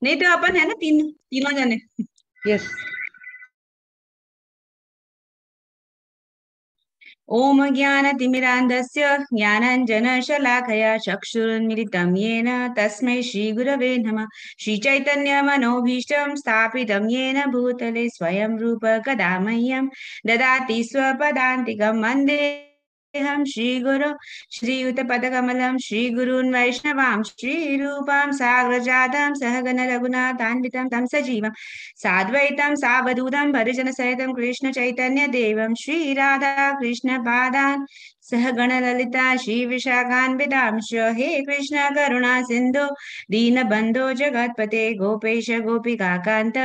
नहीं तो अपन है ना तीनों जने। Yes. ओम ज्ञानतिमिरान्धस्य ज्ञानाञ्जनशलाकया चक्षुरुन्मिलितं येन तस्मै श्रीगुरवे नमः। श्रीचैतन्यमनोभीष्टं स्थापितं येन भूतले स्वयं रूप कदा मह्यं ददाति स्वपदान्तिकं वन्देऽहं श्रीगुरो श्रीयुतपदकमलं श्रीगुरून् वैष्णवां श्रीरूपां साग्रजातं सहगण रघुनाथान्वितं तं सजीवं साद्वैतं सावधूतं परिजनसहितं कृष्णचैतन्यदेवं श्रीराधा कृष्णपादान् सह गणललिता श्रीविशाखान्वितांश हे कृष्ण करुणा सिन्धु दीनबन्धो जगत्पते गोपेश गोपिकान्त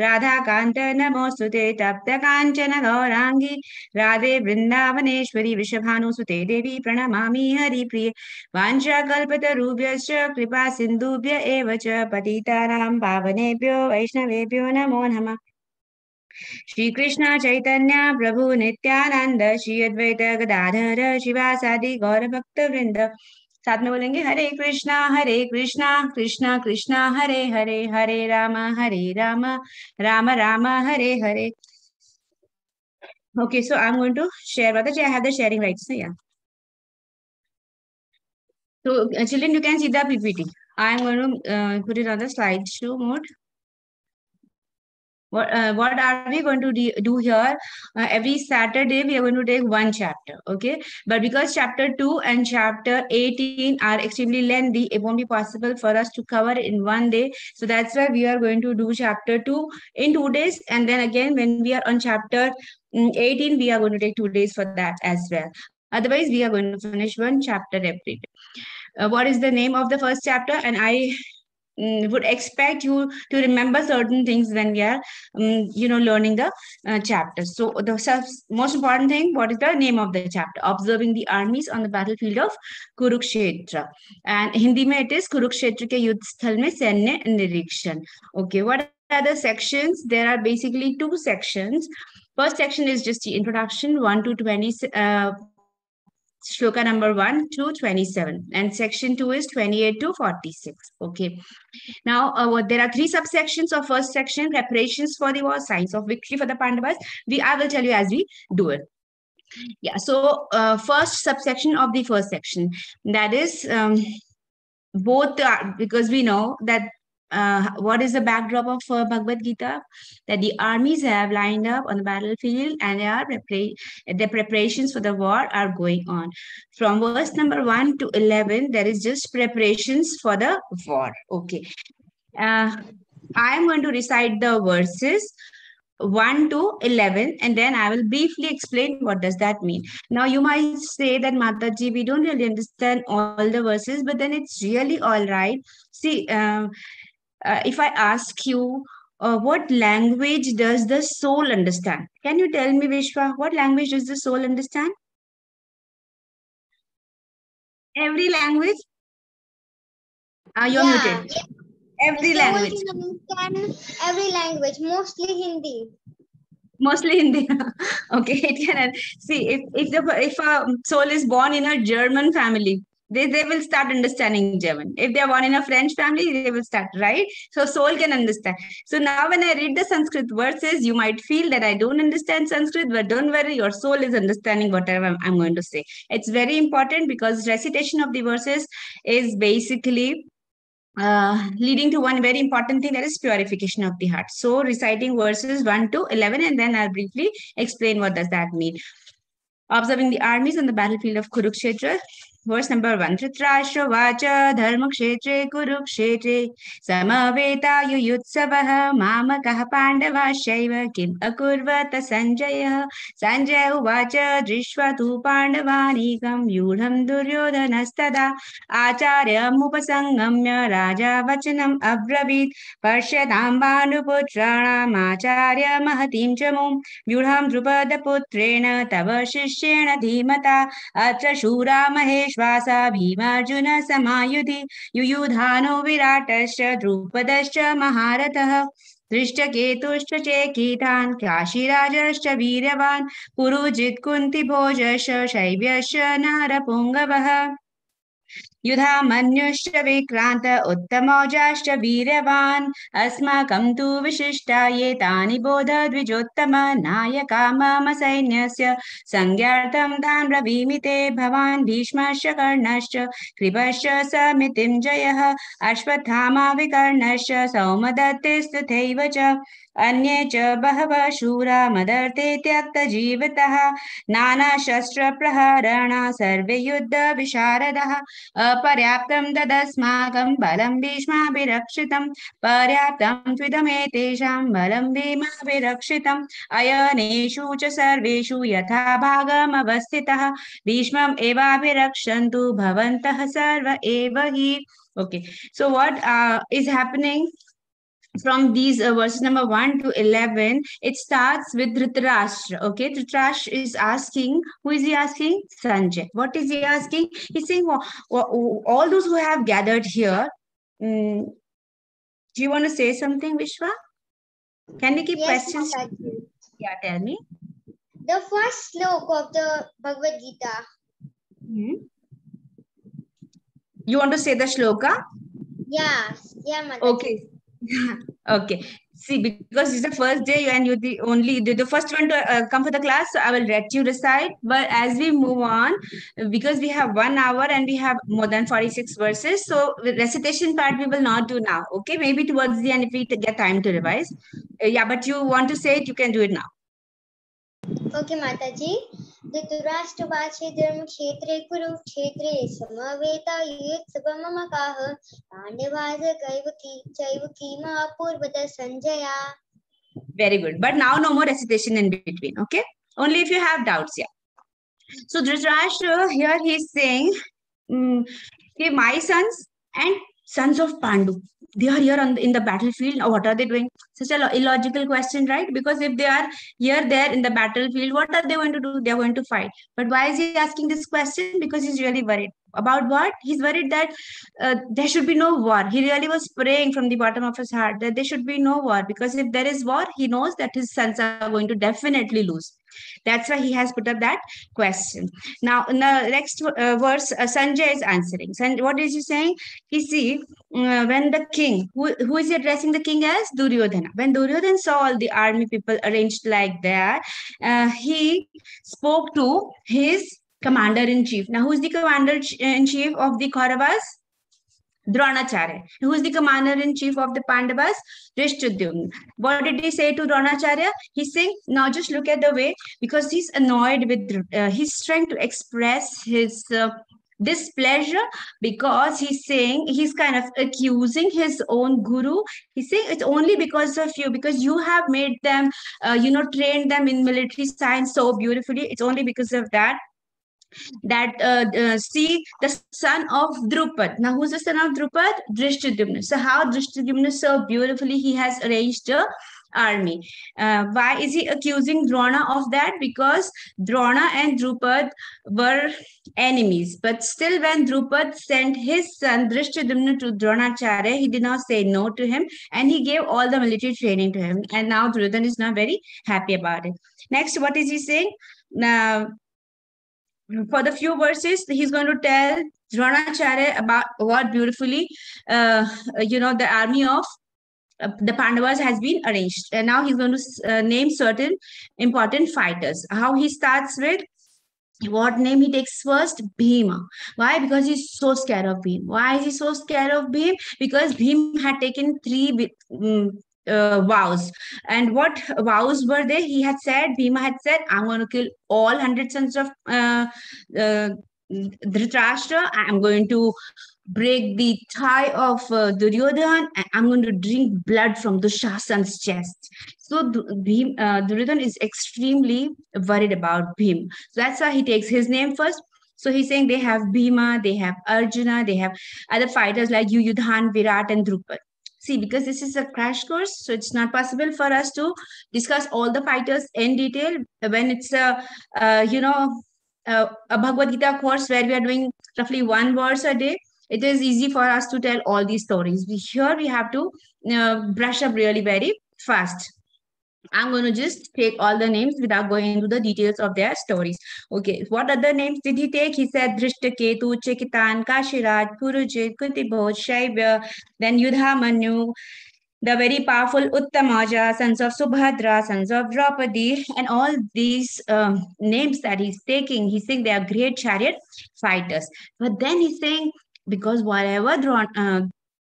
राधाकान्त नमोऽस्तुते तप्तकाञ्चन गौराङ्गी राधे वृन्दावनेश्वरी वृषभानुसुते देवी प्रणमामि हरिप्रिये वाञ्छाकल्पतरुभ्यश्च कृपा सिन्धुभ्य एव च पतितानां पावनेभ्यो वैष्णवेभ्यो नमो नमः। श्री कृष्ण चैतन्य प्रभु नित्यानंद श्री अद्वैत गदाधर शिवासादि गौर भक्त वृंद। साथ में बोलेंगे हरे कृष्णा कृष्णा कृष्णा हरे हरे, हरे Ram Ram Ram Hare Hare. Okay, so I'm going to share. Mataji, I have the sharing rights. So, yeah. So, children, you can see the PPT. I'm going to put it on the slideshow mode. What are we going to do here? Every Saturday we are going to take one chapter, okay? But because chapter 2 and chapter 18 are extremely lengthy, it won't be possible for us to cover in one day. So that's why we are going to do chapter 2 in 2 days, and then again when we are on chapter 18, we are going to take 2 days for that as well. Otherwise, we are going to finish one chapter every day. What is the name of the first chapter? And I would expect you to remember certain things when we are learning the chapters. So the most important thing, what is the name of the chapter? Observing the armies on the battlefield of Kurukshetra, and Hindi mein it is Kurukshetra ke युद्ध स्थल में सैन्य निरीक्षण. Okay, what are the sections? There are basically two sections. First section is just the introduction, 1 to 20, shloka number 1 to 27, and section 2 is 28 to 46. Okay, now there are three subsections of first section: preparations for the war, signs of victory for the Pandavas. I will tell you as we do it. Yeah, so first subsection of the first section, that is both because we know that what is the backdrop of Bhagavad Gita? That the armies have lined up on the battlefield and the preparations for the war are going on. From verse number 1 to 11, there is just preparations for the war. Okay. I am going to recite the verses 1 to 11, and then I will briefly explain what does that mean. Now you might say that Mataji, we don't really understand all the verses, but then it's really all right. See, if I ask you, what language does the soul understand? Can you tell me, Vishwa, what language does the soul understand? Every language? You're muted. Yeah. Every The language. soul can understand every language, mostly Hindi. Mostly Hindi. Okay, it can see if a soul is born in a German family, they will start understanding German. If they are born in a French family, they will start, right? So soul can understand. So now when I read the Sanskrit verses, you might feel that I don't understand Sanskrit, but don't worry, your soul is understanding whatever I'm going to say. It's very important because recitation of the verses is basically leading to one very important thing, that is purification of the heart. So reciting verses 1 to 11, and then I'll briefly explain what does that mean. Observing the armies on the battlefield of Kurukshetra. Verse number 1. Dhritarashtra vacha dharmakshetre kurukshetre samaveta yuyutsavah mamakah pandavashaiva kim akurvata sanjayah. Sanjay uvacha drishva tu pandavanigam yudham duryodhanastada acharyam upasangamya raja vachanam abravit parshatam bhanuputranam acharya mahatim chamum व्यूढ़ं द्रुपदपुत्रेण तव शिष्येण धीमता अत्र शूरा महेश्वासा भीमार्जुन समायुधि युयुधानो विराटश्च द्रुपदश्च महारथः दृष्टकेतुश्च चेकितान् काशीराजश्च वीर्यवान् पुरुजित् कुन्तिभोजश्च शैब्यश्च नारपुङ्गवः. युधा मन्युश्च विक्रान्त उत्तमौजाश्च वीर्यवान् अस्माकं तु विशिष्टा ये तानि बोध द्विजोत्तम नायका मम सैन्यस्य संज्ञार्थं तान् ब्रवीमि ते भवान् भीष्मश्च कर्णश्च कृपश्च समितिञ्जयः अश्वत्थामा विकर्णश्च सौमदत्तिस्तथैव च अन्ये च बहवः शूरा मदर्थे त्यक्तजीवितः नानाशस्त्रप्रहरणा सर्वे युद्धविशारदः अपर्याप्तं तदस्माकं बलं भीष्माभिरक्षितं पर्याप्तं त्विदमेतेषां बलं भीमाभिरक्षितम् अयनेषु च सर्वेषु यथा भागमवस्थितः भीष्मम् एवाभिरक्षन्तु भवन्तः सर्व एव हि. Okay, so what is happening from these verses number 1 to 11? It starts with Dhritarashtra. Okay, Dhritarashtra is asking, who is he asking? Sanjay. What is he asking? He's saying, all those who have gathered here, do you want to say something, Vishwa? Can we keep Yes, questions? Mataji. Yeah, tell me. The first slok of the Bhagavad Gita. You want to say the shloka? Yeah, Mataji. Okay. Okay. See, because it's the first day and you're the first one to come for the class, so I will let you recite. But as we move on, because we have 1 hour and we have more than 46 verses, so the recitation part we will not do now. Okay, maybe towards the end if we get time to revise. Yeah, but you want to say it, you can do it now. Okay, Mataji. धृतराष्ट्रवाचे धर्मक्षेत्रे कुरुक्षेत्रे समवेता युत्सवममकाः पाण्डवाः कीमा पूर्वतः संजया. Very good. But now no more recitation in between. Okay. Only if you have doubts. Yeah. So Dhritarashtra here he is saying, my sons and sons of Pandu, they are here in the battlefield. Now, what are they doing? Such an illogical question, right? Because if they are here, there in the battlefield, what are they going to do? They are going to fight. But why is he asking this question? Because he's really worried. About what? He's worried that there should be no war. He really was praying from the bottom of his heart that there should be no war. Because if there is war, he knows that his sons are going to definitely lose. That's why he has put up that question. Now, in the next verse, Sanjay is answering. What is he saying? He see, when the king, who is he addressing the king as? Duryodhana. When Duryodhana saw all the army people arranged like that, he spoke to his commander-in-chief. Now, who is the commander-in-chief of the Kauravas? Dronacharya. Who is the commander-in-chief of the Pandavas? Drishtadyumna. What did he say to Dronacharya? He's saying, now just look at the way, because he's annoyed with, he's trying to express his displeasure, because he's saying, he's kind of accusing his own guru. He's saying it's only because of you, because you have made them, trained them in military science so beautifully. It's only because of that. See the son of Drupad. Now, who's the son of Drupad? Drishtadyumna. So, how Drishtadyumna so beautifully he has arranged the army. Why is he accusing Drona of that? Because Drona and Drupad were enemies. But still, when Drupad sent his son Drishtadyumna to Dronacharya, he did not say no to him, and he gave all the military training to him. And now Duryodhana is not very happy about it. Next, what is he saying? Now, for the few verses, he's going to tell Dronacharya about what beautifully, the army of the Pandavas has been arranged. And now he's going to name certain important fighters. How he starts with, what name he takes first? Bhima. Why? Because he's so scared of Bhim. Why is he so scared of Bhim? Because Bhim had taken 3 vows. And what vows were they? He had said, Bhima had said, I'm going to kill all 100 sons of Dhritarashtra. I'm going to break the thigh of Duryodhana, and I'm going to drink blood from Dushasan's chest. So Duryodhana is extremely worried about Bhim. So that's why he takes his name first. So he's saying they have Bhima, they have Arjuna, they have other fighters like Yudhan, Virat, and Drupad. See, because this is a crash course, so it's not possible for us to discuss all the fighters in detail. When it's a Bhagavad Gita course where we are doing roughly 1 verse a day, it is easy for us to tell all these stories. We have to brush up really very fast. I'm going to just take all the names without going into the details of their stories. Okay, what other names did he take? He said Drishtaketu, Chekitan, Kashiraj, Purujit, Kutibhoj, Shaibya, then Yudhamanyu, the very powerful Uttamaja, sons of Subhadra, sons of Draupadi, and all these names that he's taking, he's saying they are great chariot fighters. But then he's saying, because whatever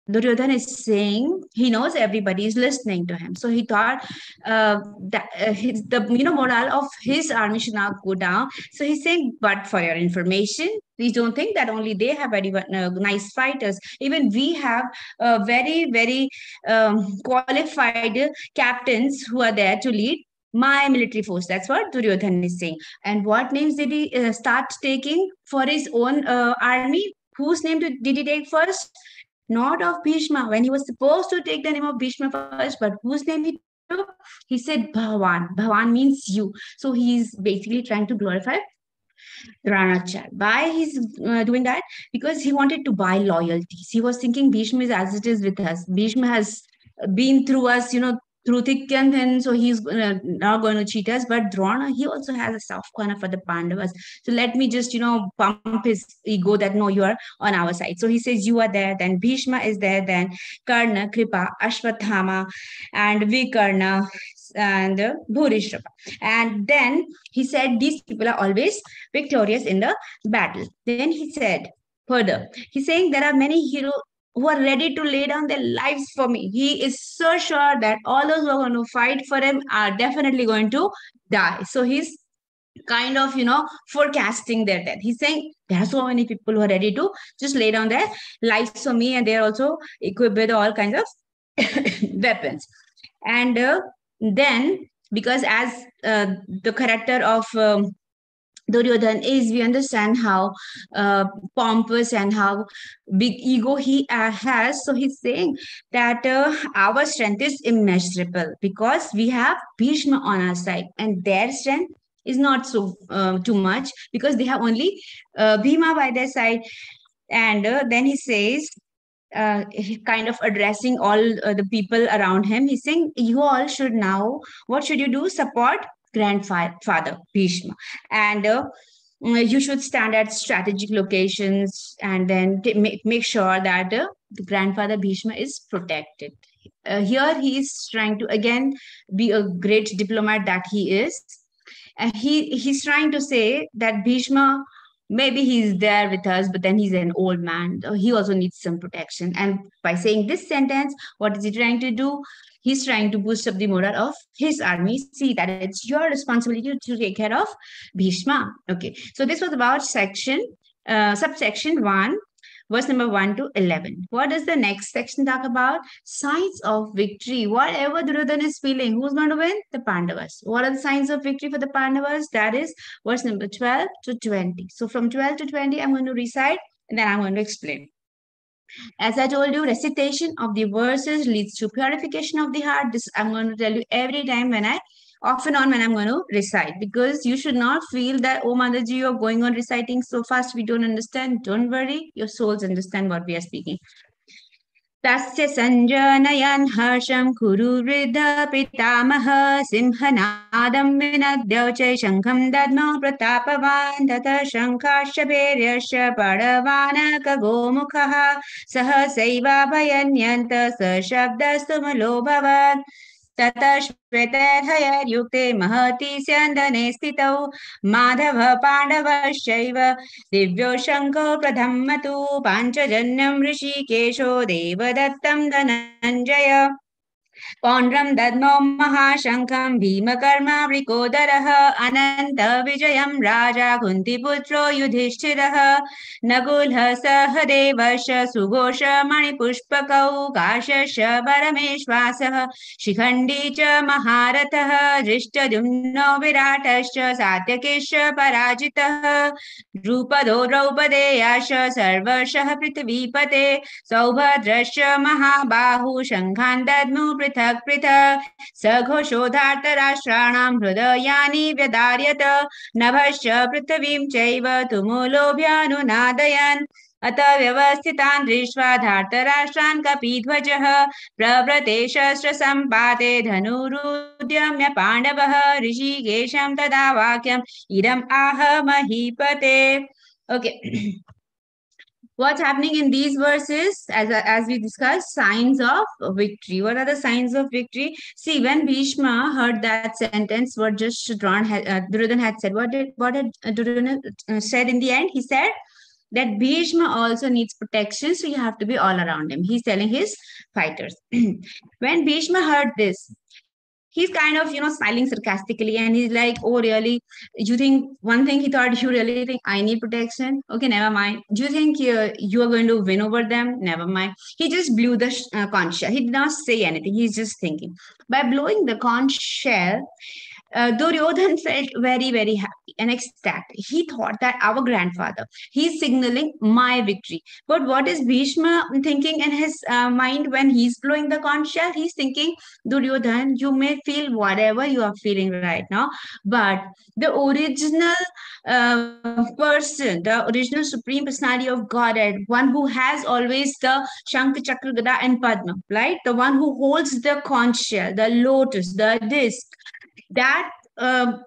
Duryodhana is saying, he knows everybody is listening to him. So he thought that the morale of his army should not go down. So he's saying, but for your information, please don't think that only they have very nice fighters. Even we have very qualified captains who are there to lead my military force. That's what Duryodhan is saying. And what names did he start taking for his own army? Whose name did he take first? Not of Bhishma. When he was supposed to take the name of Bhishma first, but whose name he took? He said Bhavan. Bhavan means you. So he's basically trying to glorify Dronacharya. Why he's doing that? Because he wanted to buy loyalties. He was thinking Bhishma is as it is with us. Bhishma has been through us, through thick and thin, so he's not going to cheat us. But Drona, he also has a soft corner for the Pandavas. So let me just, pump his ego that no, you are on our side. So he says, you are there, then Bhishma is there, then Karna, Kripa, Ashwathama, and Vikarna, and Bhurishrava. And then he said, these people are always victorious in the battle. Then he said, further, he's saying there are many heroes who are ready to lay down their lives for me. He is so sure that all those who are going to fight for him are definitely going to die. So he's kind of, forecasting their death. He's saying there are so many people who are ready to just lay down their lives for me, and they're also equipped with all kinds of weapons. And then, because as the character of Duryodhan is, we understand how pompous and how big ego he has. So he's saying that our strength is immeasurable because we have Bhishma on our side, and their strength is not so too much because they have only Bhima by their side. And then he says, kind of addressing all the people around him, he's saying, you all should now, what should you do? Support grandfather Bhishma. And you should stand at strategic locations and then make sure that the grandfather Bhishma is protected. Here he is trying to again be a great diplomat that he is. And he's trying to say that Bhishma, maybe he's there with us, but then he's an old man. He also needs some protection. And by saying this sentence, what is he trying to do? He's trying to boost up the morale of his army. See that it's your responsibility to take care of Bhishma. Okay. So this was about subsection 1, verse number 1 to 11. What does the next section talk about? Signs of victory. Whatever Duryodhana is feeling, who's going to win? The Pandavas. What are the signs of victory for the Pandavas? That is verse number 12 to 20. So from 12 to 20, I'm going to recite and then I'm going to explain. As I told you, recitation of the verses leads to purification of the heart. This I'm going to tell you every time when off and on when I'm going to recite, because you should not feel that, oh Mataji, you're going on reciting so fast, we don't understand. Don't worry, your souls understand what we are speaking. तस्य सञ्जनयन् हर्षं कुरु वृद्ध पितामह सिंहनादं विनद्य शङ्खं दद्मो प्रतापवान् ततः शङ्खाश्च भैर्यश्च पडवानकगोमुखः सहसैवाभयन्यन्त सशब्दस्तुमलोऽभवत् ततः श्वेतैर्हयैर्युक्ते महति स्यन्दने स्थितौ माधव पाण्डवश्चैव दिव्यो शङ्खो प्रथमतु पाञ्चजन्यं ऋषिकेशो देवदत्तं धनञ्जय पौण्ड्रं दद्मो महाशङ्खं भीमकर्मावृकोदरः अनन्तविजयं राजा कुन्तीपुत्रो युधिष्ठिरः नकुलः सहदेवश्च सुघोषमणिपुष्पकौ काशश्च परमेश्वासः शिखण्डी च महारथः धृष्टद्युम्नो विराटश्च सात्यकिश्च पराजितः द्रुपदो द्रौपदेयाश्च सर्वशः पृथ्वीपते सौभद्रश्च महाबाहु शङ्खान् दद्मो पृथक् पृथक् सघोषोधार्तराष्ट्राणां हृदयानि व्यधार्यत नभश्च पृथिवीं चैव तुमुलोऽभ्यनुनादयन् अत व्यवस्थितान् दृष्ट्वा धार्तराष्ट्रान् कपिध्वजः प्रवृते शस्त्रसम्पाते धनुरुद्यम्य पाण्डवः ऋषिकेशं तदा वाक्यम् इदम् आह महीपते. Okay. What's happening in these verses, as we discussed, signs of victory. What are the signs of victory? See, when Bhishma heard that sentence, what just Duryodhana had said, what had Duryodhana said in the end? He said that Bhishma also needs protection, so you have to be all around him. He's telling his fighters. When Bhishma heard this, he's kind of smiling sarcastically, and he's like, oh really, you think one thing, he thought, you really think I need protection? Okay, never mind. Do you think you are going to win over them? Never mind. He just blew the conch shell. He did not say anything. He's just thinking. By blowing the conch shell, Duryodhan felt very, very happy and ecstatic. He thought that our grandfather, he's signaling my victory. But what is Bhishma thinking in his mind when he's blowing the conch shell? He's thinking, Duryodhan, you may feel whatever you are feeling right now, but the original person, the original supreme personality of Godhead, one who has always the Shankh, Chakra, Gada, and Padma, right? The one who holds the conch shell, the lotus, the disc, that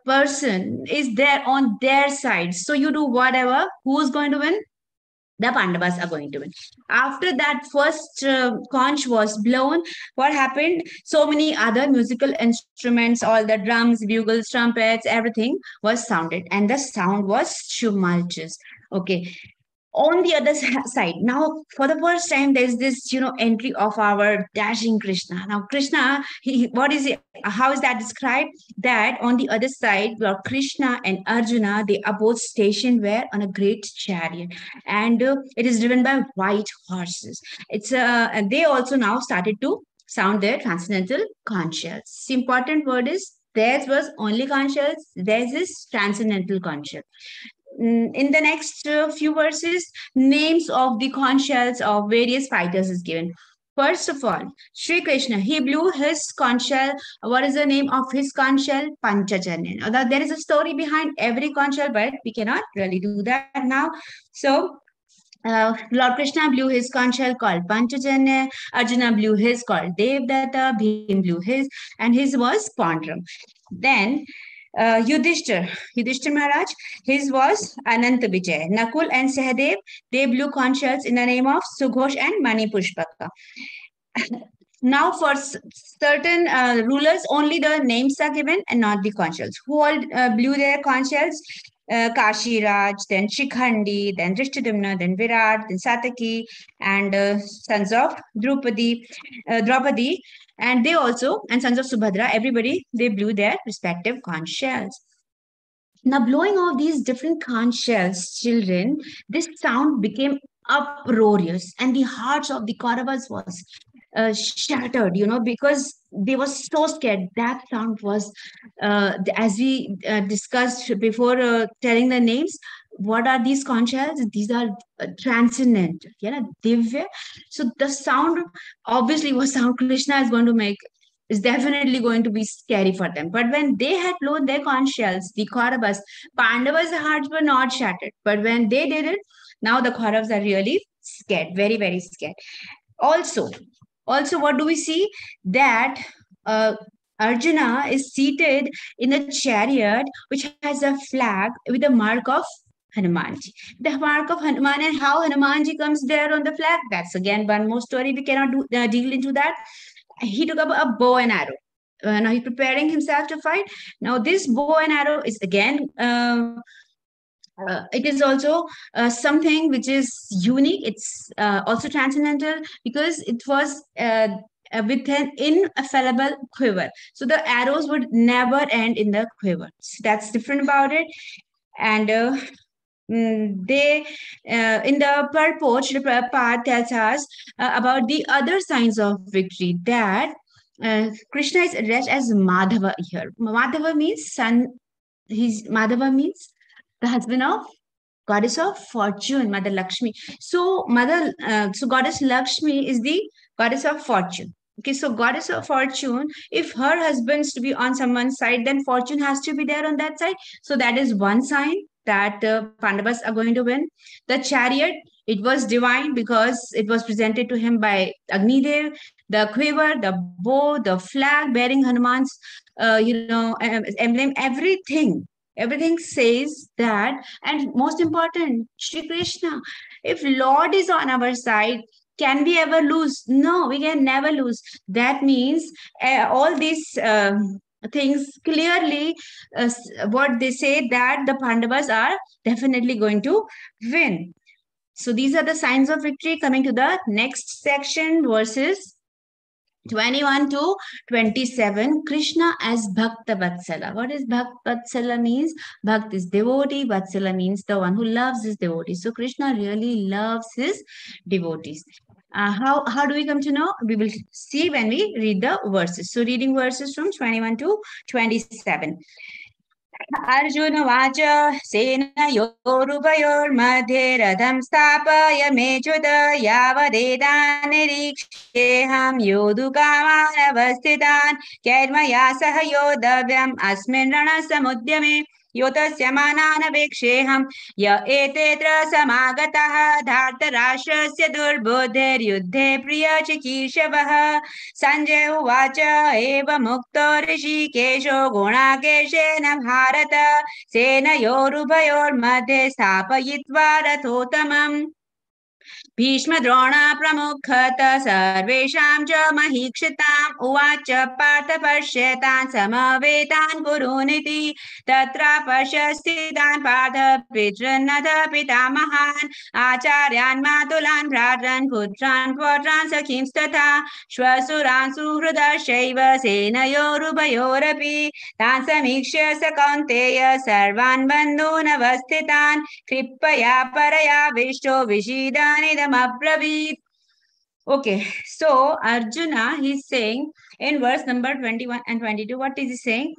person is there on their side. So you do whatever. Who's going to win? The Pandavas are going to win. After that first conch was blown, what happened? So many other musical instruments, all the drums, bugles, trumpets, everything was sounded, and the sound was tumultuous. Okay, on the other side, now for the first time there's this entry of our dashing Krishna. Now Krishna, what is it, how is that described? That on the other side were Krishna and Arjuna. They are both stationed where? On a great chariot, and it is driven by white horses. It's and they also now started to sound their transcendental conch shells. Important word is, theirs was only conch shells, theirs is transcendental conch shell. In the next few verses, names of the conch shells of various fighters is given. First of all, Sri Krishna, he blew his conch shell. What is the name of his conch shell? Panchajanya. Now, there is a story behind every conch shell, but we cannot really do that now. So, Lord Krishna blew his conch shell called Panchajanya. Arjuna blew his called Devdatta. Bhim blew his, and his was Pandram. Then Yudhishthir Maharaj, his was Ananta Vijay. Nakul and Sahadev, they blew conch shells in the name of Sughosh and Mani Pushpaka. Now, for certain rulers, only the names are given and not the conch shells. Who all blew their conch shells? Kashiraj, then Shikhandi, then Drishtadumna, then Virat, then Sataki, and sons of Draupadi, and they also, and sons of Subhadra, everybody, they blew their respective conch shells. Now, blowing of these different conch shells, children, this sound became uproarious, and the hearts of the Kauravas was shattered, because they were so scared. That sound was, as we discussed before telling the names, what are these conch shells? These are transcendent, divya. So the sound, obviously, what sound Krishna is going to make is definitely going to be scary for them. But when they had blown their conch shells, the Kauravas, Pandavas' hearts were not shattered. But when they did it, now the Kauravas are really scared, very, very scared. Also, what do we see? That Arjuna is seated in a chariot which has a flag with the mark of Hanumanji. The mark of Hanuman, and how Hanumanji comes there on the flag, that's again one more story. We cannot deal into that. He took up a bow and arrow. Now he's preparing himself to fight. Now this bow and arrow is again it is also something which is unique. It's also transcendental because it was with an infallible quiver. So the arrows would never end in the quiver. So that's different about it. And they in the purport, Shri Prabhupada tells us about the other signs of victory, that Krishna is addressed as Madhava here. Madhava means son. Madhava means the husband of goddess of fortune, Mother Lakshmi. So goddess Lakshmi is the goddess of fortune. Okay, so goddess of fortune, if her husband's to be on someone's side, then fortune has to be there on that side. So that is one sign that Pandavas are going to win. The chariot, It was divine because it was presented to him by Agnidev, the quiver, the bow, the flag bearing Hanuman's, emblem, everything. Everything says that, and most important, Shri Krishna. If Lord is on our side, can we ever lose? No, we can never lose. That means all these things clearly, what they say that the Pandavas are definitely going to win. So these are the signs of victory. Coming to the next section, verses 21 to 27, Krishna as Bhakta Vatsala. What is Bhakta Vatsala means? Bhakt is devotee, Vatsala means the one who loves his devotees. So Krishna really loves his devotees. How do we come to know? We will see when we read the verses. So reading verses from 21 to 27. Arjun watch सेनयोरुभयोर्मध्ये रथं स्थापय मेच्युत यावदेतान्निरीक्षेऽहं योद्धुकामानवस्थितान् कैर्मया सह योद्धव्यम् अस्मिन् रणसमुद्यमे योतस्यमानानवेक्षेऽहं य एतेऽत्र समागताः धार्तराष्ट्रस्य दुर्बुद्धिर्युद्धे प्रियचिकीर्षवः संजय उवाच एवमुक्तो ऋषिकेशो गुणाकेशेन भारत सेनयोरुभयोर्मध्ये स्थापयित्वा रथोत्तमम् भीष्मद्रोण प्रमुखत सर्वेषां च महीक्षिताम् उवाच पार्थ पश्येतान् समवेतान् कुरुनिति तत्र पश्यस्थितान् पार्थ पितृन्नथ पितामहान् आचार्यान् मातुलान् भ्रातॄन् पुत्रान् पौत्रान् सखींस्तथा श्वशुरान् सुहृदश्चैव सेनयोरुभयोरपि तान् समीक्ष्य स कौन्तेय सर्वान् बन्धूनवस्थितान् कृपया परयाविष्टो विषीदानिदमब्रवीत्. Okay, so Arjuna, he's saying in verse number 21 and 22, what is he saying?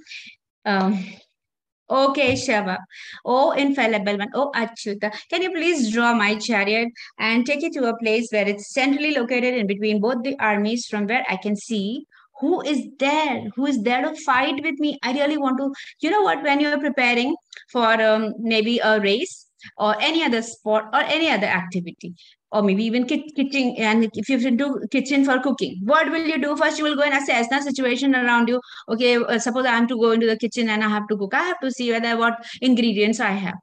Okay, Shava. Oh, infallible one. Oh, Achyuta. Can you please draw my chariot and take it to a place where it's centrally located in between both the armies, from where I can see who is there to fight with me? I really want to, you know what, when you're preparing for maybe a race or any other sport or any other activity, or maybe even kitchen, and if you do kitchen for cooking, what will you do? First, you will go and assess the situation around you. Okay, suppose I am to go into the kitchen and I have to cook. I have to see whether what ingredients I have,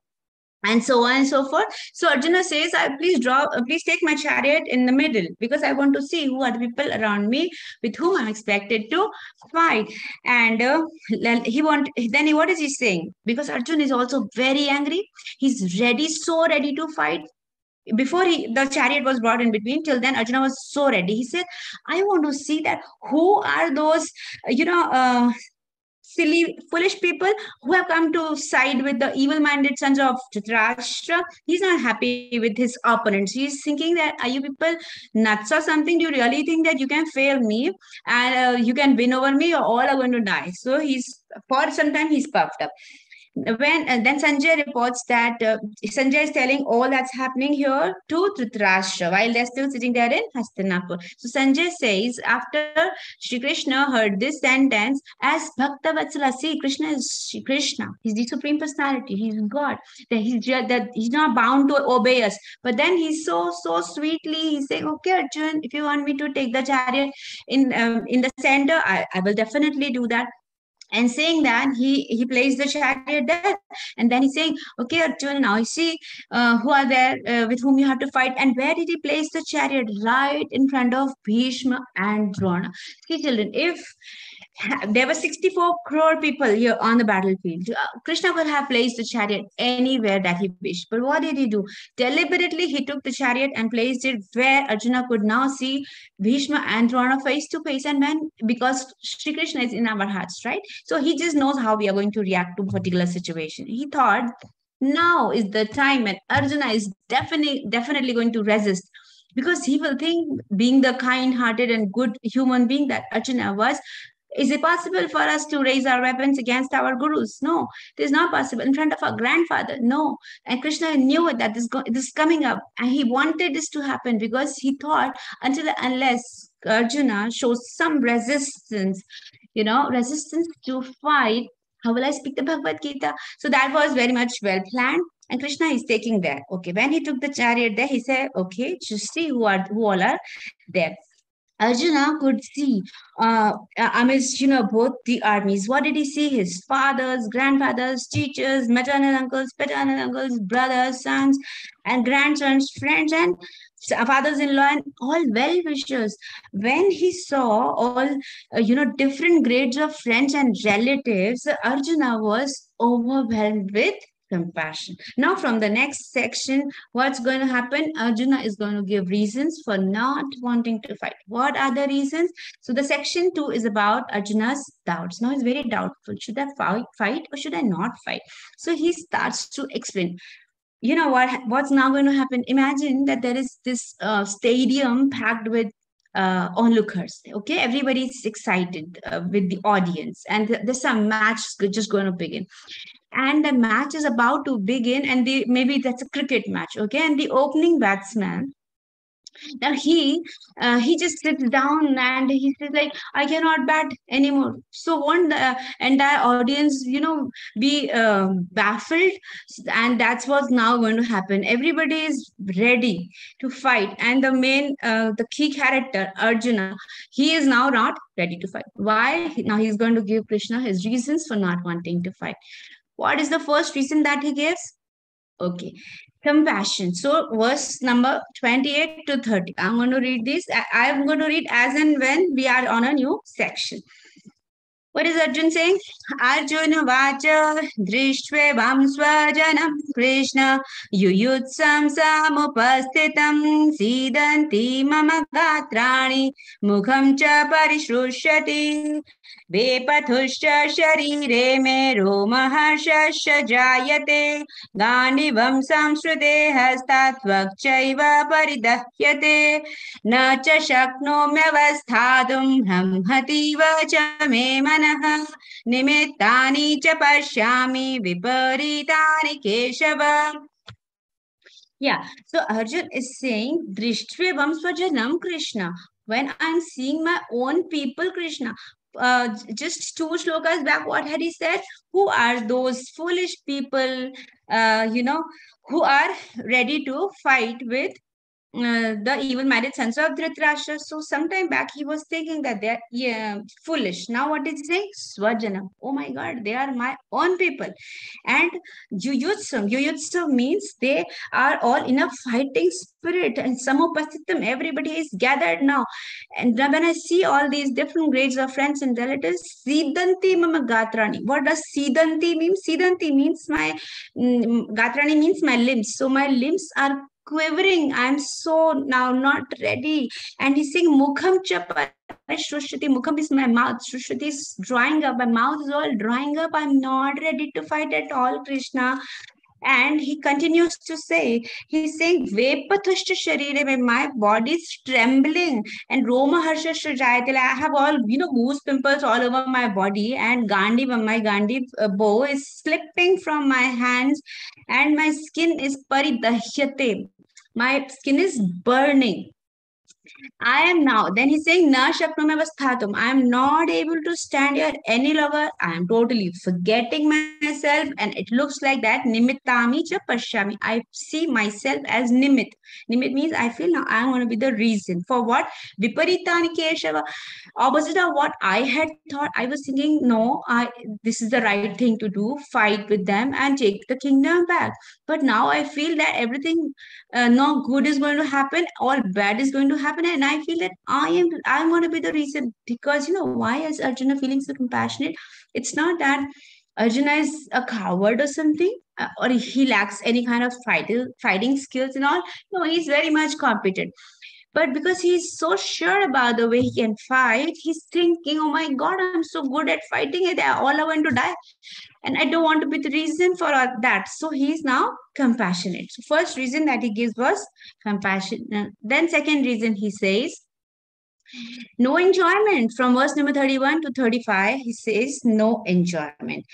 and so on and so forth. So Arjuna says, please take my chariot in the middle, because I want to see who are the people around me with whom I'm expected to fight. And what is he saying? Because Arjuna is also very angry. He's ready, so ready to fight. Before the chariot was brought in between, till then Arjuna was so ready. He said, I want to see that who are those, silly, foolish people who have come to side with the evil-minded sons of Dhritarashtra. He's not happy with his opponents. He's thinking that, are you people nuts or something? Do you really think that you can fail me and you can win over me, or all are going to die? So for some time, he's puffed up. Then Sanjay reports that Sanjay is telling all that's happening here to Dhritarashtra while they're still sitting there in Hastinapur. So Sanjay says, after Shri Krishna heard this sentence, as Bhakta Vatsala, see, Krishna is Shri Krishna. He's the Supreme Personality. He's God. That he's not bound to obey us. But then he's so sweetly, he's saying, okay, Arjun, if you want me to take the chariot in the center, I will definitely do that. And saying that, he placed the chariot there, and then he's saying, okay, Arjuna, now you see who are there with whom you have to fight. And where did he place the chariot? Right in front of Bhishma and Drona. See, children, if there were 64 crore people here on the battlefield, Krishna could have placed the chariot anywhere that he wished. But what did he do? Deliberately, he took the chariot and placed it where Arjuna could now see Bhishma and Drona face to face. And because Shri Krishna is in our hearts, right? So he just knows how we are going to react to a particular situation. He thought, now is the time, and Arjuna is definitely going to resist, because he will think, being the kind-hearted and good human being that Arjuna was, is it possible for us to raise our weapons against our gurus? No, it is not possible. In front of our grandfather? No. And Krishna knew that this is coming up, and he wanted this to happen, because he thought, unless Arjuna shows some resistance, resistance to fight, how will I speak the Bhagavad Gita? So that was very much well planned. And Krishna is taking there. Okay, when he took the chariot there, he said, okay, just see who all are there. Arjuna could see amidst, both the armies. What did he see? His fathers, grandfathers, teachers, maternal uncles, paternal uncles, brothers, sons, and grandsons, friends, and fathers-in-law, and all well-wishers. When he saw all, different grades of friends and relatives, Arjuna was overwhelmed with compassion. Now, from the next section, what's going to happen? Arjuna is going to give reasons for not wanting to fight. What are the reasons? So the section 2 is about Arjuna's doubts. Now he's very doubtful. Should I fight or should I not fight? So he starts to explain. You know what's now going to happen? Imagine that there is this stadium packed with onlookers. Okay, everybody is excited with the audience, and there's some match just going to begin. And the match is about to begin, and maybe that's a cricket match. Okay, and the opening batsman, now he just sits down and he says like, I cannot bat anymore. So won't the entire audience, be baffled? And that's what's now going to happen. Everybody is ready to fight, and the key character Arjuna, he is now not ready to fight. Why? Now he's going to give Krishna his reasons for not wanting to fight. What is the first reason that he gives? Okay, compassion. So verse number 28 to 30. I'm going to read this. I'm going to read as and when we are on a new section. What is Arjun saying? Arjuna vacha drishtvevam swajanam Krishna yuyutsam samupastitam sidanti mama gatrani mukham cha parishrushyati Vepatushcha sharire me romaharshasya jayate Gandivam samshrute hastatvakchaiva paridahyate Na cha shaknomyavasthadum hamhativa cha me manah Nimittani cha pashyami viparitani keshava. Yeah, so Arjun is saying Drishtvevam swajanam Krishna. When I'm seeing my own people, Krishna, just 2 shlokas back, what had he said? Who are those foolish people, who are ready to fight with the evil-minded sons of Dhritarashtra? So sometime back he was thinking that they're foolish. Now what is he saying? Swajanam. Oh my God, they are my own people. And Yuyutsam means they are all in a fighting spirit, and Samupasthitam, everybody is gathered now. And when I see all these different grades of friends and relatives, Siddhanti mama gatrani. What does Siddhanti mean? Siddhanti means gatrani means my limbs. So my limbs are quivering. I'm so now not ready. And he's saying Mukham cha Shrushati. Mukham is my mouth. Shrushati is drying up. My mouth is all drying up. I'm not ready to fight at all, Krishna. And he continues to say, he's saying, Vepatushta sharire, when my body is trembling, and Roma harshasya jayatila, I have all, goose pimples all over my body, and my Gandhi bow is slipping from my hands, and my skin is paridahyate. My skin is burning. I am now. Then he's saying, Na shaknomavasthatum. I am not able to stand here any longer. I am totally forgetting myself, and it looks like that. Nimittami cha pashyami. I see myself as nimit. Nimit means I feel now I am going to be the reason. For what? Viparitani keshava. Opposite of what I had thought. I was thinking, no, this is the right thing to do. Fight with them and take the kingdom back. But now I feel that everything, no good is going to happen. All bad is going to happen. And I feel that I'm going to be the reason. Because, why is Arjuna feeling so compassionate? It's not that Arjuna is a coward or something, or he lacks any kind of fighting skills and all. No, he's very much competent. But because he's so sure about the way he can fight, he's thinking, oh my God, I'm so good at fighting it. They all are going to die. And I don't want to be the reason for that. So he's now compassionate. So first reason that he gives was compassion. Then second reason he says, no enjoyment. From verse number 31 to 35, he says, no enjoyment.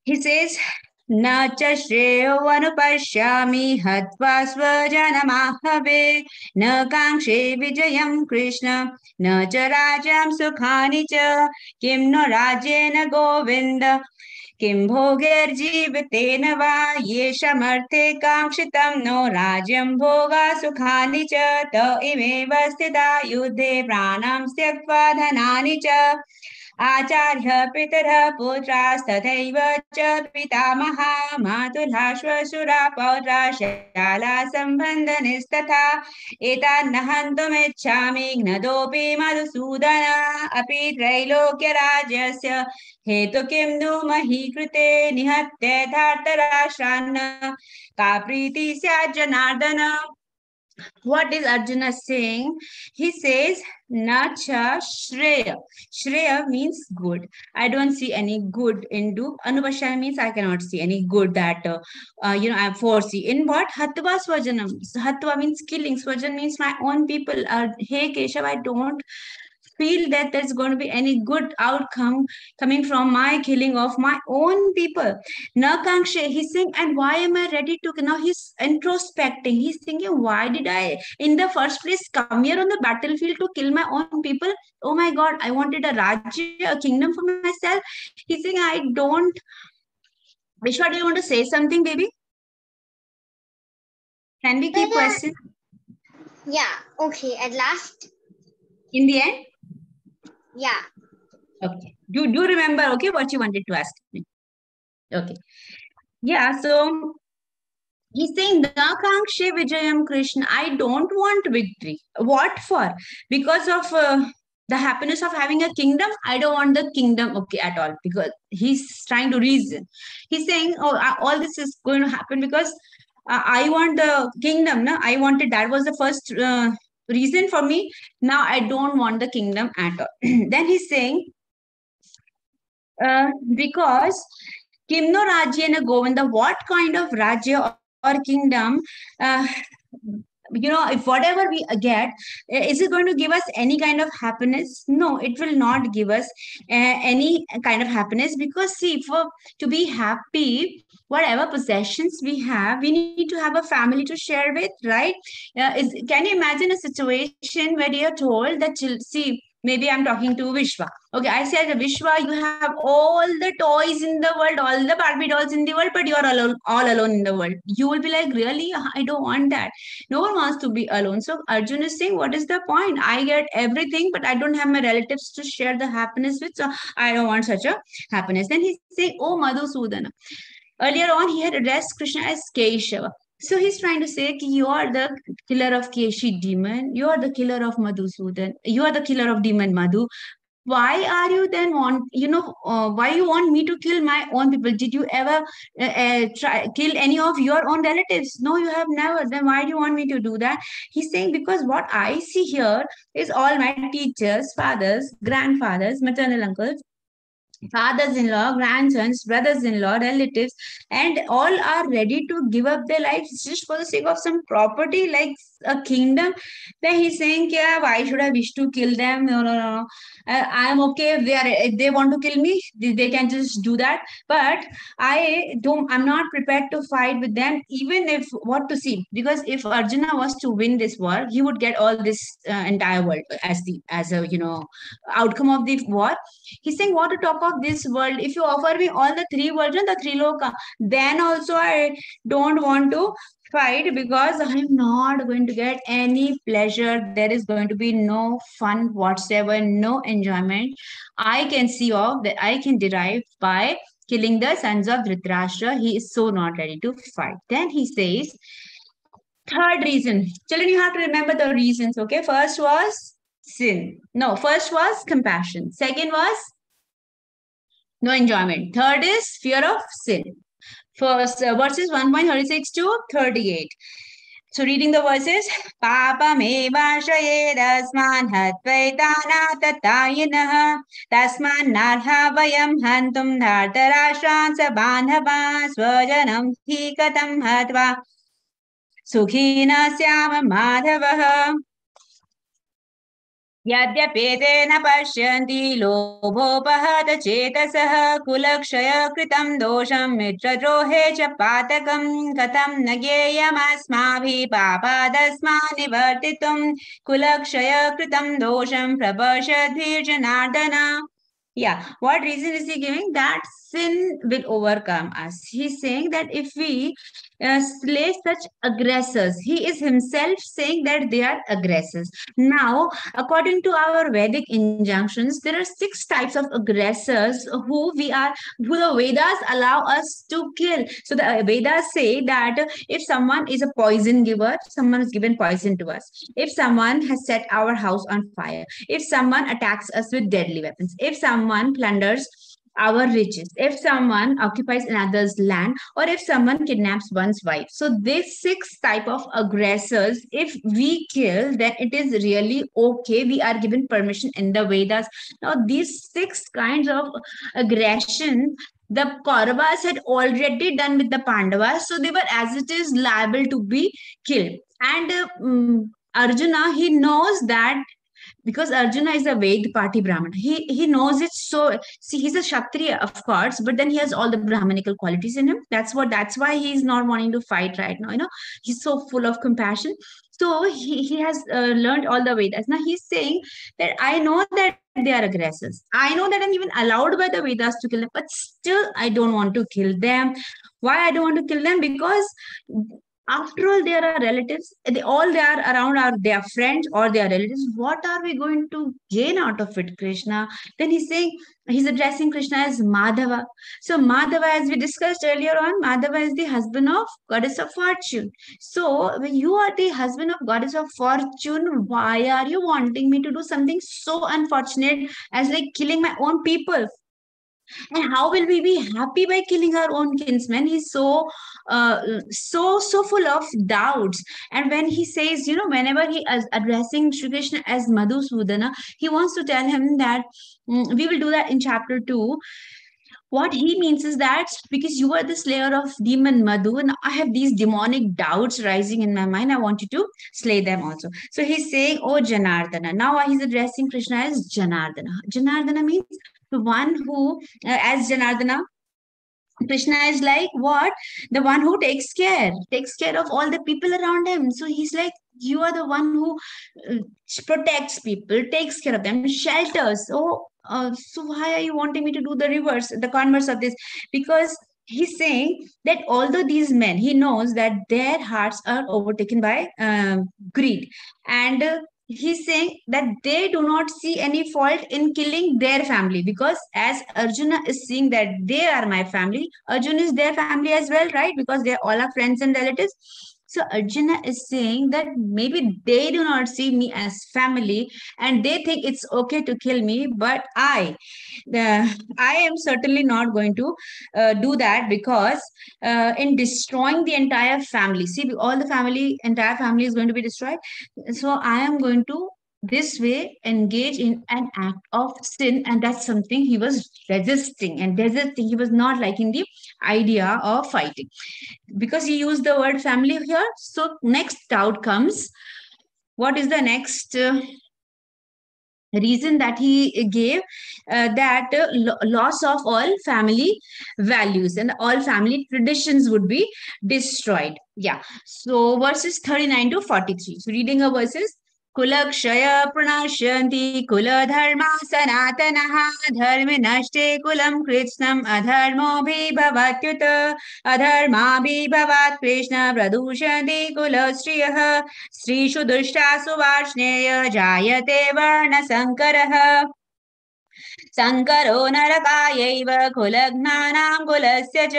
He says, Na cha shreyo anupashyami hatva swajanamahave na kamshe vijayam Krishna na cha rajam sukhani cha kim no rajena govinda किं भोगैर्जीवितेन वा येषामर्थे काङ्क्षितं no राज्यं भोगा सुखानि च त इमेव स्थिता युद्धे प्राणां त्यक्त्वा धनानि च आचार्य पितरः पुत्रास्तथैव च पितामहा मातुलः श्वशुरा पौत्रा शाला सम्बन्धनिस्तथा एतान्न हन्तुमिच्छामि घ्नतोऽपि मधुसूदन अपि त्रैलोक्यराज्यस्य हेतु किं नु मही कृते निहत्य धार्तराष्ट्रान् का प्रीति स्यात् Janardan. What is Arjuna saying? He says, Nacha Shreya. Shreya means good. I don't see any good in do. Anupashya means I cannot see any good that, I foresee. In what? Hatva Swajanam. Hatva means killing. Swajan means my own people. Hey Keshav, I don't feel that there's going to be any good outcome coming from my killing of my own people. Nakangshe, he's saying, and why am I ready to? Now he's introspecting. He's thinking, why did I, in the first place, come here on the battlefield to kill my own people? Oh my God, I wanted a Rajya, a kingdom for myself. He's saying, I don't. Vishwa, do you want to say something, baby? Can we keep questions? Yeah, okay, at last. In the end? Yeah. Okay. Do remember, okay, what you wanted to ask me? Okay. Yeah, so he's saying, Nakangshe Vijayam Krishna, I don't want victory. What for? Because of the happiness of having a kingdom, I don't want the kingdom, okay, at all. Because he's trying to reason. He's saying, oh, all this is going to happen because I want the kingdom. No? I wanted, that was the first reason for me. Now I don't want the kingdom at all. Then he's saying, because Kimno Rajyena Govinda, what kind of Rajya or kingdom, if whatever we get, is it going to give us any kind of happiness? No, it will not give us any kind of happiness, because see, to be happy, whatever possessions we have, we need to have a family to share with, right? Can you imagine a situation where you're told that, see, maybe I'm talking to Vishwa. Okay, I said, Vishwa, you have all the toys in the world, all the Barbie dolls in the world, but you're alone, all alone in the world. You will be like, really? I don't want that. No one wants to be alone. So Arjuna is saying, what is the point? I get everything, but I don't have my relatives to share the happiness with. So I don't want such a happiness. Then he's saying, oh, Madhusudana. Earlier on, he had addressed Krishna as Keshava. So he's trying to say, you are the killer of Keshi demon. You are the killer of Madhusudan. You are the killer of demon Madhu. Why are you then why you want me to kill my own people? Did you ever try kill any of your own relatives? No, you have never. Then why do you want me to do that? He's saying, because what I see here is all my teachers, fathers, grandfathers, maternal uncles, fathers-in-law, grandsons, brothers-in-law, relatives, and all are ready to give up their lives just for the sake of some property like a kingdom. Then he's saying, yeah, why should I wish to kill them? No, no, no, no. I am okay if they want to kill me, they can just do that. But I'm not prepared to fight with them, even if what to see. Because if Arjuna was to win this war, he would get all this entire world as a outcome of the war. He's saying, what to talk of this world? If you offer me all the three versions, the three loka, then also I don't want to fight, because I'm not going to get any pleasure. There is going to be no fun whatsoever, no enjoyment I can see of that I can derive by killing the sons of Dhritarashtra. He is so not ready to fight. Then he says, third reason. Children, you have to remember the reasons, okay? First was sin. No, first was compassion. Second was no enjoyment. Third is fear of sin. First, verses 1.36 to 38. So reading the verses, Papa me vasayedasman hatvaitanatayinah tasman narha vayam hantum dhartarashran sabandhava swajanam hi katam hatva sukhina syama madhavah यद्यपेतेन पश्यन्ति लोभोपहत चेतसः कुलक्षय कृतं दोषं मित्रद्रोहे च पातकं कथं न ज्ञेयमस्माभिः पापादस्मान् निवर्तितुं कुलक्षय कृतं दोषं प्रपश्यद्भिर्जनार्दन. Yeah, what reason is he giving? That sin will overcome us. He's saying that if we slay such aggressors, he is himself saying that they are aggressors. Now, according to our Vedic injunctions, there are 6 types of aggressors who the Vedas allow us to kill. So the Vedas say that if someone is a poison giver, someone has given poison to us. If someone has set our house on fire, if someone attacks us with deadly weapons, if someone plunders our riches, if someone occupies another's land, or if someone kidnaps one's wife. So these 6 type of aggressors, if we kill, then it is really okay. We are given permission in the Vedas. Now these 6 kinds of aggression the Kauravas had already done with the Pandavas, so they were as it is liable to be killed. And Arjuna, he knows that because Arjuna is a Ved party Brahmana. He knows it. So see, he's a Kshatriya, of course, but then he has all the Brahmanical qualities in him. That's why he's not wanting to fight right now. He's so full of compassion. So he has learned all the Vedas. Now he's saying that I know that they are aggressors. I know that I'm even allowed by the Vedas to kill them, but still I don't want to kill them. Why I don't want to kill them? Because after all, they are our relatives. They are around are their friends or their relatives. What are we going to gain out of it, Krishna? Then he's saying he's addressing Krishna as Madhava. So Madhava, as we discussed earlier on, Madhava is the husband of goddess of fortune. So when you are the husband of goddess of fortune, why are you wanting me to do something so unfortunate as like killing my own people? And how will we be happy by killing our own kinsman? He's so full of doubts. And when he says, whenever he is addressing Shri Krishna as Madhusudana, he wants to tell him that we will do that in chapter 2. What he means is that because you are the slayer of demon Madhu, and I have these demonic doubts rising in my mind, I want you to slay them also. So he's saying, oh Janardana. Now he's addressing Krishna as Janardana. Janardana means the one who, as Janardana, Krishna is like what? The one who takes care of all the people around him. So he's like, you are the one who uh, protects people, takes care of them, shelters. So why are you wanting me to do the reverse, the converse of this? Because he's saying that although these men, he knows that their hearts are overtaken by greed. And he's saying that they do not see any fault in killing their family, because as Arjuna is seeing that they are my family, Arjuna is their family as well, right? Because they all are friends and relatives. So Arjuna is saying that maybe they do not see me as family and they think it's okay to kill me, but I am certainly not going to do that, because in destroying the entire family, see, entire family is going to be destroyed. So I am going to this way engage in an act of sin, and that's something he was resisting and desisting. He was not liking the idea of fighting, because he used the word family here. So next doubt comes, what is the next reason that he gave? That loss of all family values and all family traditions would be destroyed. Yeah. So verses 39 to 43. So reading the verses. Kulakshaya pranashyanti kula dharma sanatanaha dharme nashte kulam krishnam adharmo bhavatyuta adharma bhavat krishna pradushanti kula striyah स्त्रीषु दुष्टासु वार्ष्णेय जायते वर्णसङ्करः शङ्करो नरकायैव कुलघ्नानां कुलस्य च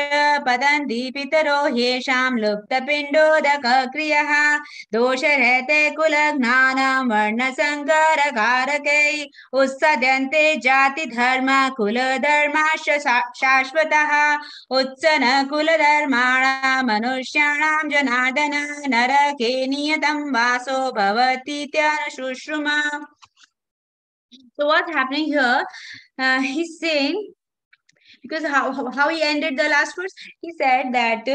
पतन्ति पितरो ह्येषां लुप्तपिण्डोदकक्रियः दोषरहिते कुलघ्नानां वर्णसङ्करकारकै उत्सद्यन्ते जातिधर्म कुलधर्माश्च शाश्वतः उत्सन कुलधर्माणां मनुष्याणां जनार्दन नरके नियतं वासो भवतीत्यनुशुश्रुमा. So what's happening here? He's saying, because how he ended the last verse, he said that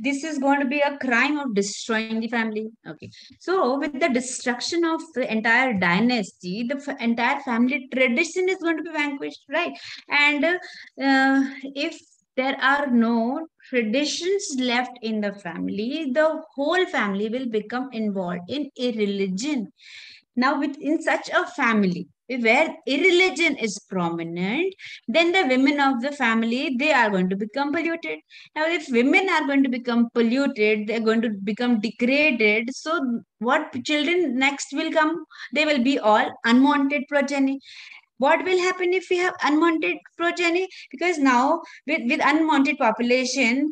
this is going to be a crime of destroying the family. Okay, so with the destruction of the entire dynasty, the entire family tradition is going to be vanquished, right? And if there are no traditions left in the family, the whole family will become involved in a religion. Now, within such a family, where irreligion is prominent, then the women of the family, they are going to become polluted. Now, if women are going to become polluted, they're going to become degraded. So what children next will come? They will be all unwanted progeny. What will happen if we have unwanted progeny? Because now with unwanted population,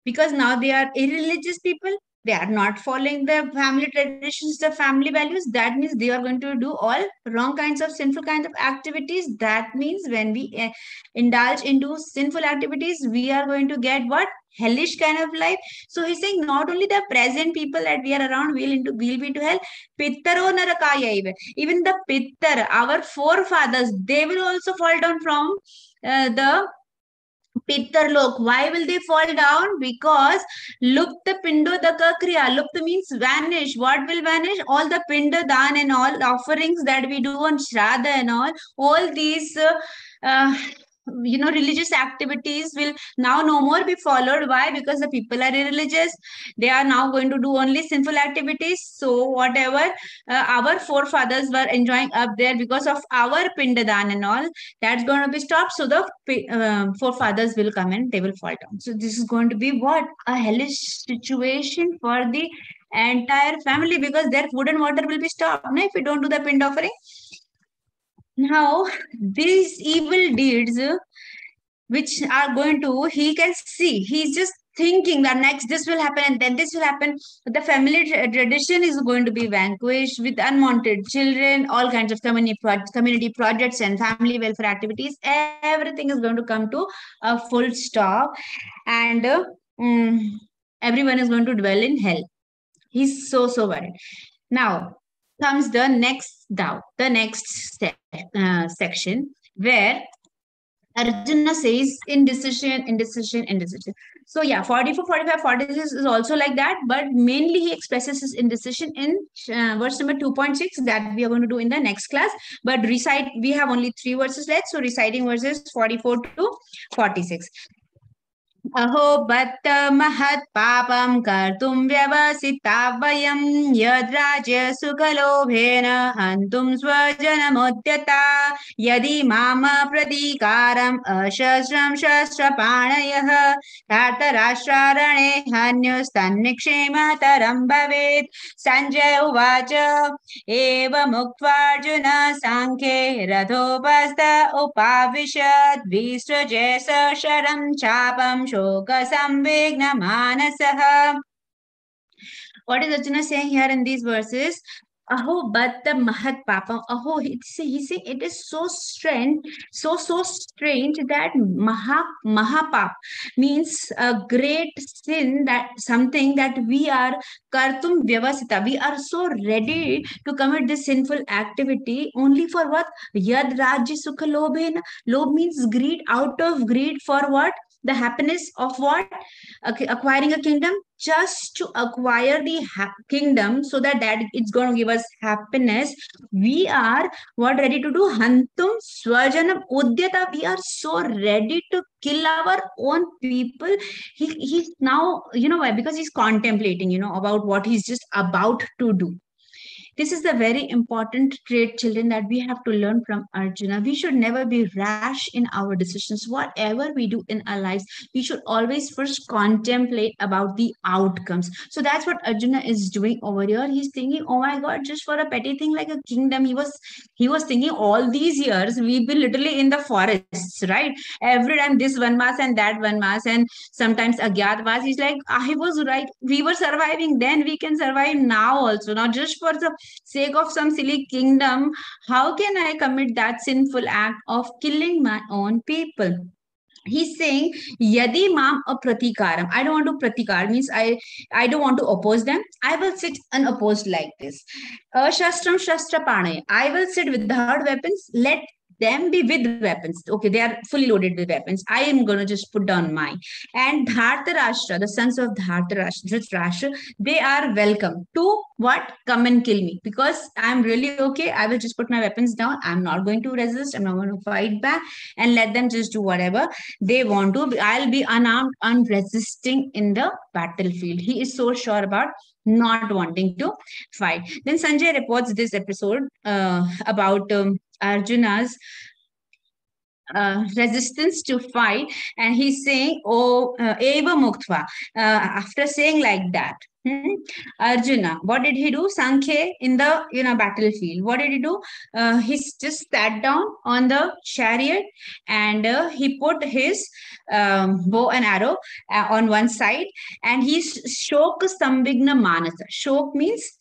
because now they are irreligious people, they are not following the family traditions, the family values, that means they are going to do all wrong kinds of sinful kinds of activities. That means when we indulge into sinful activities, we are going to get what? Hellish kind of life. So he's saying not only the present people that we are around will be into hell, pittaro narakaya, even the pittar, our forefathers, they will also fall down from the Pittarlok. Why will they fall down? Because Lupta Pindo Dakakriya. Lupta means vanish. What will vanish? All the Pinda Dan and all offerings that we do on Shraddha and all these uh, religious activities will now no more be followed. Why? Because the people are irreligious. They are now going to do only sinful activities. So whatever our forefathers were enjoying up there because of our Pindadan and all, that's going to be stopped. So the forefathers will come and they will fall down. So this is going to be what? A hellish situation for the entire family, because their food and water will be stopped if we don't do the pind offering. Now, these evil deeds which are going to, he can see, he's just thinking that next this will happen and then this will happen. The family tradition is going to be vanquished with unwanted children, all kinds of community projects and family welfare activities. Everything is going to come to a full stop, and everyone is going to dwell in hell. He's so worried. Now comes the next doubt, the next section, where Arjuna says indecision. So yeah, 44, 45, 46 is also like that, but mainly he expresses his indecision in verse number 2.6 that we are going to do in the next class. But recite, we have only 3 verses left, so reciting verses 44 to 46. अहो बत्त महत् पापं कर्तुं व्यवसिता वयं यद्राज्य सुखलोभेन हन्तुं स्वजनमुद्यता यदि माम प्रतीकारम् अशस्त्रं शस्त्रपाणयः धार्तराष्ट्रारणे हन्युस्तन्निक्षेमतरं भवेत् सञ्जय उवाच एवमुक्त्वार्जुन साङ्ख्ये रथोपस्थ उपाविशत् विसृजे सशरं चापं शोकसंविघ्नमानसः. What is Arjuna saying here in these verses? Aho batta mahat papam. Aho, he's saying it is so strange, so strange that mahapap means a great sin, that something that we are kartum vyavasita. We are so ready to commit this sinful activity only for what? Yad rajya sukha lobhena. Lob means greed. Out of greed for what? The happiness of what? Acquiring a kingdom, just to acquire the kingdom, so that it's going to give us happiness. We are what ready to do? Hantum swajanam udyata. We are so ready to kill our own people. He's now, why? Because he's contemplating, about what he's just about to do. This is the very important trait, children, that we have to learn from Arjuna. We should never be rash in our decisions. Whatever we do in our lives, we should always first contemplate about the outcomes. So that's what Arjuna is doing over here. He's thinking, oh my God, just for a petty thing like a kingdom, he was thinking all these years we've been literally in the forests, right? Every time this one mass and that one mass, and sometimes Agyatvaas. He's like, I was right. We were surviving then, we can survive now also. Not just for the sake of some silly kingdom, how can I commit that sinful act of killing my own people? He's saying, yadi mam apratikaram. I don't want to pratikar, means I don't want to oppose them. I will sit unopposed like this. Shastram shastra panay. I will sit without weapons. Let them be with weapons. Okay, they are fully loaded with weapons. I am going to just put down mine. And Dhartarashtra, the sons of Dhritarashtra, they are welcome to what? Come and kill me. Because I'm really okay. I will just put my weapons down. I'm not going to resist. I'm not going to fight back, and let them just do whatever they want to. I'll be unarmed, unresisting in the battlefield. He is so sure about not wanting to fight. Then Sanjay reports this episode about Arjuna's resistance to fight, and he's saying, "Oh, eva muktva." After saying like that, Arjuna, what did he do? Sankhya in the battlefield. What did he do? He just sat down on the chariot, and he put his bow and arrow on one side, and he shok sambigna manasa. Shok means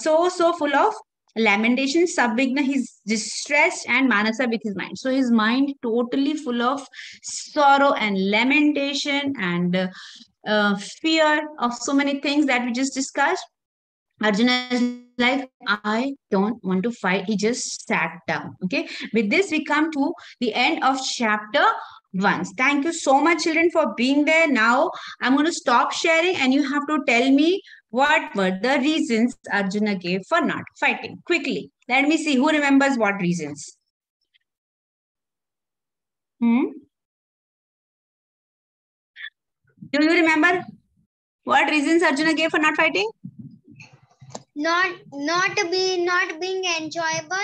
so full of lamentation. Sabigna, he's distressed, and manasa, with his mind. So his mind totally full of sorrow and lamentation and fear of so many things that we just discussed. Arjuna is like, I don't want to fight. He just sat down. Okay. With this, we come to the end of chapter 1. Thank you so much, children, for being there. Now, I'm going to stop sharing, and you have to tell me what were the reasons Arjuna gave for not fighting. Quickly. Let me see who remembers what reasons. Do you remember what reasons Arjuna gave for not fighting? Not being enjoyable.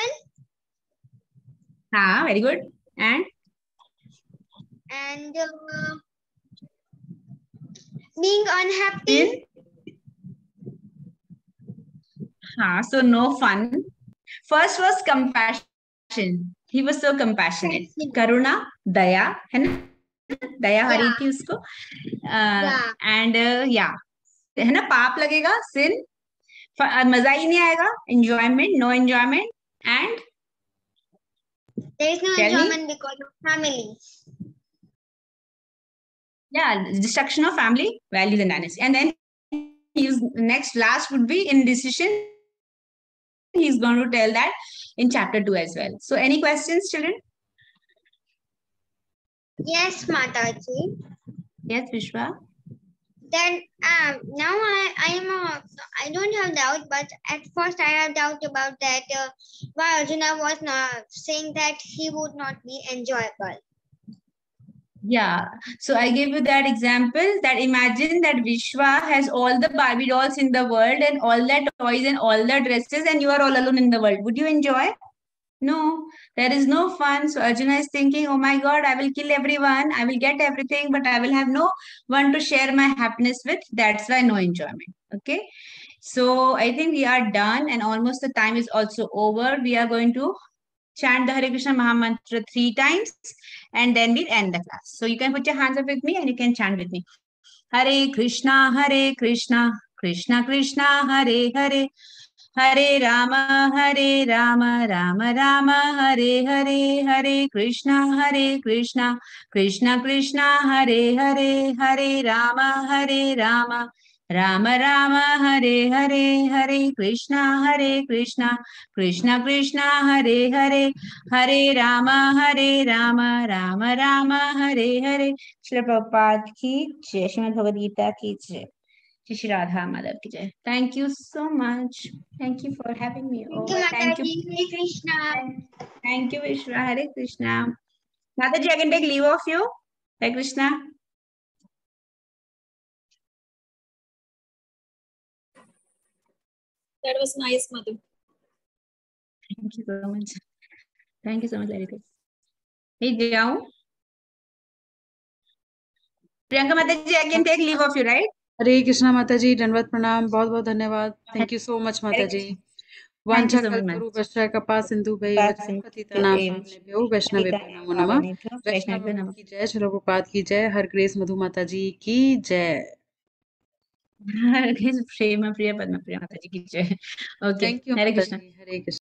Very good. And being unhappy. So no fun. First was compassion. He was so compassionate. Karuna, daya, है ना? दया आ रही थी उसको. And है ना, पाप लगेगा, sin. मजा ही नहीं आएगा. Enjoyment, no enjoyment. And there is no enjoyment because of family. Destruction of family values and dynasty. And then his last would be indecision. He's going to tell that in chapter 2 as well. So any questions, children? Yes, Mataji. Yes, Vishwa. Then now I don't have doubt, but at first I have doubt about that why Arjuna was not saying that he would not be enjoyable. Yeah, so I give you that example, that imagine that Vishwa has all the Barbie dolls in the world and all the toys and all the dresses, and you are all alone in the world. Would you enjoy? No, there is no fun. So Arjuna is thinking, oh my God, I will kill everyone. I will get everything, but I will have no one to share my happiness with. That's why no enjoyment. Okay. So I think we are done, and almost the time is also over. We are going to chant the Hare Krishna Mahamantra 3 times, and then we'll end the class. So you can put your hands up with me and you can chant with me. Hare Krishna, Krishna Krishna, Hare Hare, Hare Rama, Rama Rama, Hare Hare, Hare Krishna, Krishna Krishna, Hare Hare, Hare Rama, Rama Rama, Hare Hare, Hare Krishna, Krishna Krishna, Hare Hare, Hare Rama, Rama Rama, Hare Hare. Srila Prabhupada ki jai, Srimad Bhagavad Gita ki jai. Shri Radha Madhav ki jai. Thank you so much. Thank you for having me over. Thank you, Hare Krishna. Thank you, Vishwa. Hare Krishna. Mataji, I can take leave of you. Hare Krishna. That was nice, Madhu. Thank you so much. Thank you so much, Larita. Hey, Jao. Priyanka Mataji, I can take leave of you, right? हरे कृष्णा माताजी, दंडवत प्रणाम, बहुत बहुत धन्यवाद. Thank you so much माताजी. वांछा कल्पतरुभ्यश्च कृपा सिंधुभ्यैव च पतितानां पावनेभ्यो वैष्णवेभ्यो नमो नमः. वैष्णव की जय, श्रील प्रभुपाद की जय, हर ग्रेस मधु माताजी की जय. प्रेम प्रिय पद्म प्रिय माताजी की जय. Okay, thank you Hare Krishna. Hare Krishna.